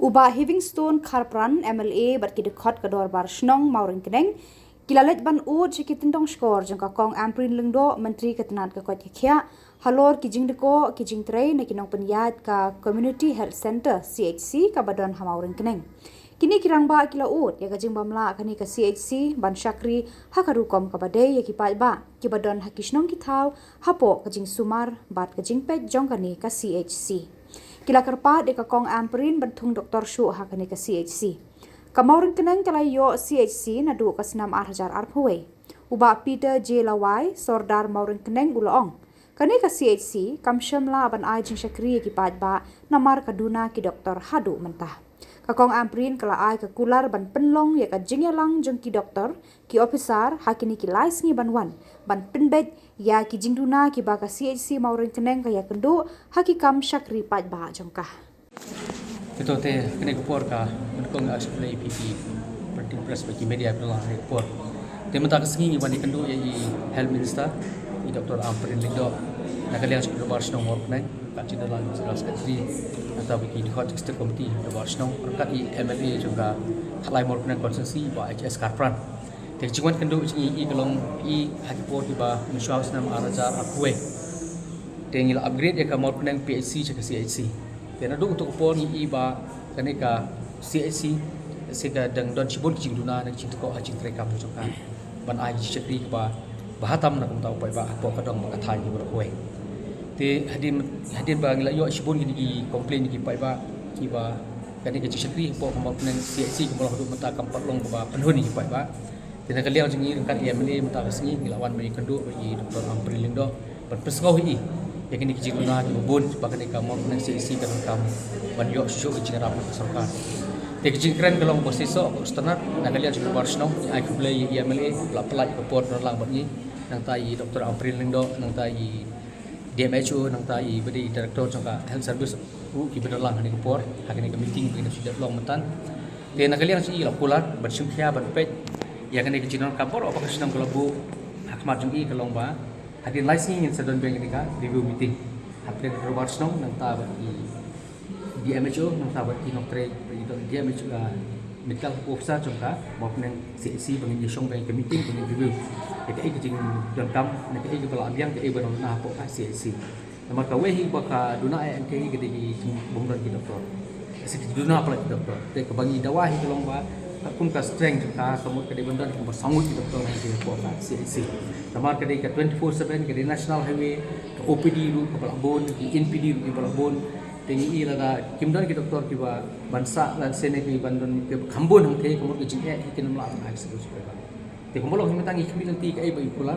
Uba Livingstone Kharpran MLA bat kidekot kador bar snong mauring keneng kilalet ban ud sikitindong skor jangka kong amprin lengdo menteri ketenan kakot kya halor kijing deko kijing trei na kinong penyat ka Community Health Center CHC ka badon hamauring keneng. Kini kirang ba kila ud ya kajing bamla kani ka CHC ban syakri hakarukom ka badai ya kipat ba ki badon hakisnong kitau hapo kajing sumar bat kajing pet jong kani ka CHC. Kila kerpa de ka kong amprin bentung Dr. Shu hakani ka CHC. Kamaurin keneng kalayo CHC na du ka sinam arhajar arphuwe. Uba Peter J. Lawai sordar maurin keneng ulaong. Kani ka CHC kamsyamla ban ai jing syakri ki padba namar kaduna ki Dr. Hadu mentah. Kakong amprin kala ai ka kular ban penlong ya ka jingyalang jeng ki doktor ki officer hakini ki lais ngi ban wan ban penbet ya ki jingduna ki baka CHC maurin keneng kaya kendu hakikam syakri pat ba jongkah. Ito te kini kupor ka kong aksipulay PP printing press bagi media pelang report. Te mata kesengi bani kendu ya i health minister i Dr. Amprin Lindo nakaliang sa bar snong work nai kat cina lang sa sekretari atau bagi di hot executive committee the bar snong kat i MLA juga halai work nai konsensi ba HS Kharpran. Te jingan kendu i kalong i hakipor di ba insurance nam arajar apwe. Te ngil upgrade ya ka work nai PHC ke CHC. Te nadu untuk kupor i ba kani ka CHC sega dang don cibun kijing duna nak cinta ko hajing trekam jokan ban ai chakri ba bahatam nak tahu pai ba apa kadang ba kathai ni beroi te hadin ba ngila yo cibun gi complain gi pai ba ki ba kani ke chakri po ko mau nang CHC ko mau mata kampat long ba penhun ni pai ba te nak liang jingi kan MLA mata kesengi ngilawan mai kendu bagi Dr. Amprin Lindo ban pesngau hi yang ini kijing duna ki bun ba kani ka mau nang CHC kan kam ban yo syu kijing rap sarkar. Tekjing keren kalau posisi setenar nak lihat juga barsno ai kublai MLA pelak report lang bani nang tai Dr. Amprin Lindo nang tai DMHO nang tai badi director jangka health service ki bedalang ni report hakini ke meeting begini sudah long mentan dia nak lihat si lapulat bersumkhya berpet yang kini kejinan kapor apa kesenang kelabu hakmat jungi kalau ba hadin licensing sedon bank ni ka review meeting hakini ke barsno nang ta badi DMHO nang ta badi dokter dia juga medical officer jangka maupun yang CHC bangin jesong bangin meeting bangin review jadi kijing dan kam nak kijing kepala abiang ke ibadah na po ka CHC namar ka wehi baka duna ai ke gede gi bungran ki doktor si duna pala ki doktor te ka bangi dawahi kelong ba kun ka strength ka kamut ka de bandan ko sangut ki doktor na ki po ka CHC namar ka de ka 24/7 ka de national highway ka OPD ru ka Balabon ki NPD ru ki Balabon tinggi lada kimdan ki doktor ki ba bansa dan sene ki bandon ke khambon hang the komor ki jinge ki namla ai seru seru ba te komolo ki matangi ki nanti ka ai ba ikula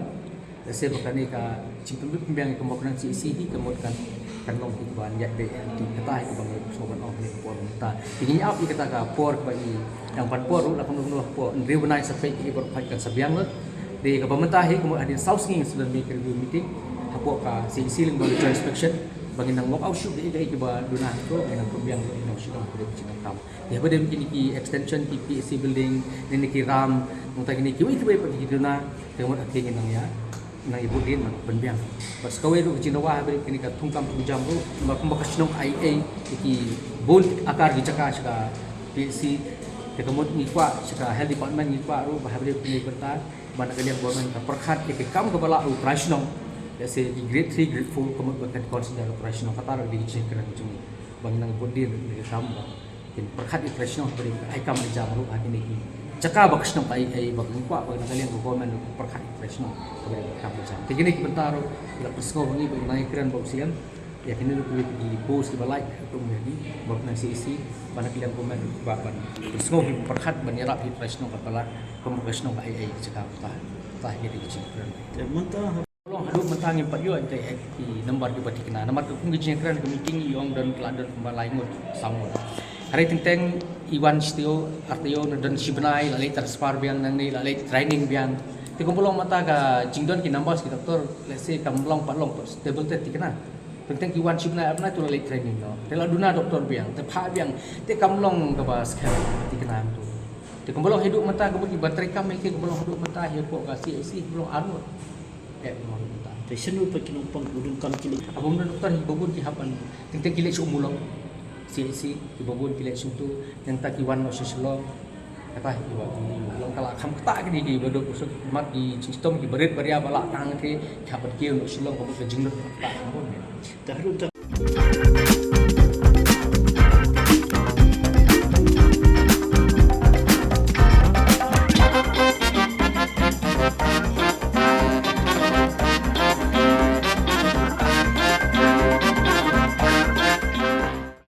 se ba kani ka cingtum bi pembiang ki komor nang CC hi komor kan long ki ban ya be ti kata ki bang so ban of ni por ta tinggi ap ki kata ka por ba i yang pan por la komor no por reunai sampai ki por phai kan sabiang le de ka pamenta hi komor adin south king sudah make review meeting hapo ka CC ling ba inspection bagi nang walk out shoot dia ke ba duna ko nang pembiang ni nang sidang ko di kam dia pada bikin ki extension PPC building ni ki ram nang kini ki itu ba di duna tengok akhirnya nang ya nang ibu din nang pembiang pas kawai ru ki nawa beri kini ka tungkam tunjam ru ma kumbakas nong IA ki bun akar gi caka saka PPC te kamot ni kwa saka health department ni kwa ru ba beri pilih berta ban kalian government ka perkhat ke kam ke bala operational जैसे grade 3 grade 4 komod bahkan consider operational kata di check kena macam bang nang bodin di kam ba in perkhat operational beri ai kam di jam ru hakini ki caka baksno ai bang kwa bang kalian ko komen perkhat operational beri kam jam tigini ki bentar la persgo ni bang nai keren ba usian ya kini lu di post di balai untuk menjadi bang nang CC bana kalian komen ba ban persgo perkhat banirap operational kepala operational ai caka ta jadi kecil keren Long hadu mentangi pat yo te nomor di pati kena nomor ku ngi kran ke meeting yong dan keladan kembali ngut samut hari tenteng Iwan Stio Artio dan Sibnai lalai terspar biang nang ni lalai training biang te kumpulong mata ka jingdon ki nambas ki doktor let's say kamlong patlong stable te tikena tenteng Iwan Sibnai apna tu lalai training no te laduna doktor biang te pha biang te kamlong ka ba skar tikena tu te kumpulong hidup mata ka bagi baterai kam ke kumpulong hidup mata he po ka CAC kumpulong anu Senu pa kinumpang udun kam kili. Abang doktor hi babun ki hapan. Tengteng kili umulong. CAC ibabun election tu yang tak iwan no selo apa iwan long kala kham ta ke di bodo usuk mat di sistem ki berit baria bala tang ke khabat ke no selo ko ke jinglo ta